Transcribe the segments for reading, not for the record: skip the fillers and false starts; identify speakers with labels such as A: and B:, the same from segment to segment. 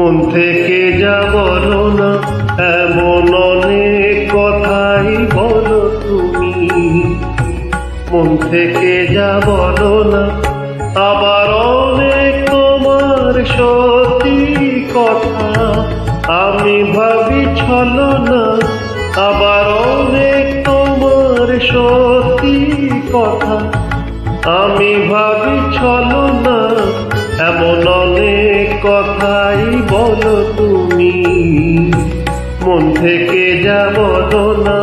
A: মন থেকে যা বলো না, এমন অনেক কথাই বলো তুমি। মন থেকে যা বলো না, আবার অনেক তোমার সত্যি কথা আমি ভাবি ছলনা। আবার অনেক তোমার সত্যি কথা আমি ভাবি ছলনা। এমন অনেক কথাই বলো তুমি, মন থেকে যা বলো না।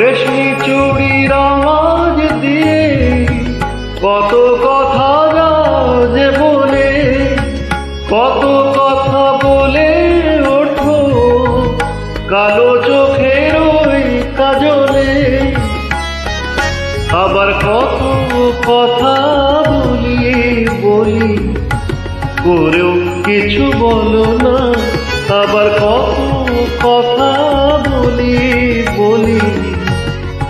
A: রেশমি চুড়ির আওয়াজ দিয়ে কত কথা যে বলে, কত কথা বলে ওঠো কালো চোখের ওই কাজলে। আবার কত কথা বলি করেও কিছু বলো না। আবার কত কথা বলি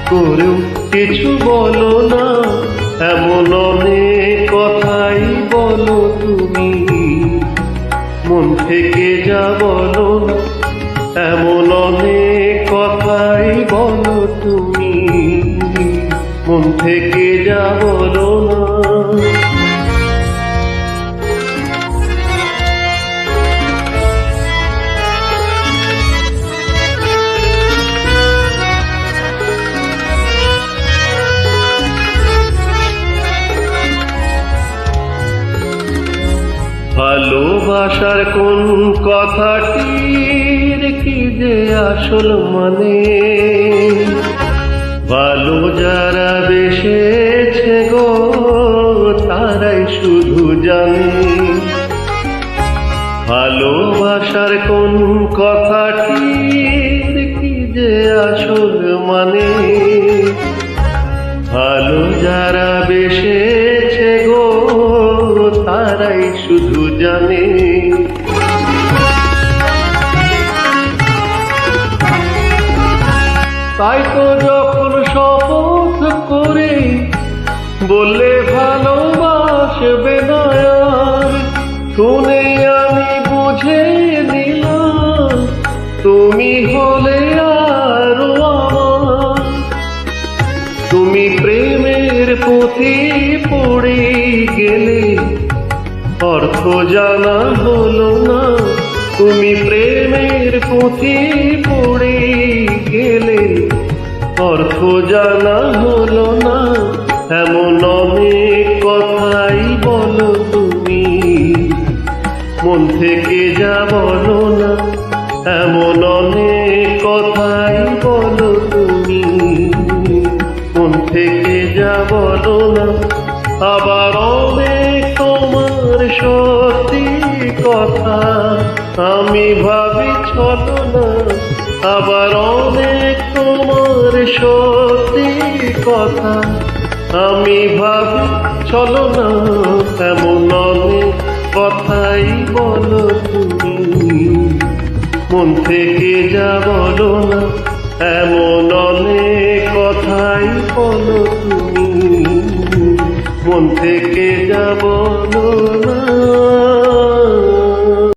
A: করেও কিছু বলো না। এমন অনেক কথাই বলো তুমি, মন থেকে যা বলো না। এমন অনেক কথাই বলো তুমি, মন থেকে যা বলো না। ভালোবাসার কোন কথাটির কি যে আসল মানে, ভালো যারা বেসেছে গো তারাই শুধু জানে। ভালোবাসার কোন কথাটির কি যে আসল মানে, ভালো যারা বেসেছে গো তারাই শুধু জানে। তাই তো যখন শপথ করে বললে ভালোবাসবে না আর, শুনে আমি বুঝে নিলাম তুমি হলে আরো আমার। তুমি প্রেমের পুঁথি পড়ে গেলে অর্থ জানা হলো না। তুমি প্রেমের পুঁথি পড়ে গেলে অর্থ জানা হলো না। এমন অনেক কথাই বলো তুমি, মন থেকে যা বলো না। এমন অনেক কথাই বলো তুমি, মন থেকে যা বলো না। আবার অনেক তোমার সত্যি কথা আমি ভাবি ছলনা। আবার অনেক তোমার সত্যি কথা আমি ভাবি ছলনা। এমন অনেক কথাই বলো তুমি, মন থেকে যা বলো না। এমন অনেক কথাই বলো তুমি, মন থেকে যা বলো না।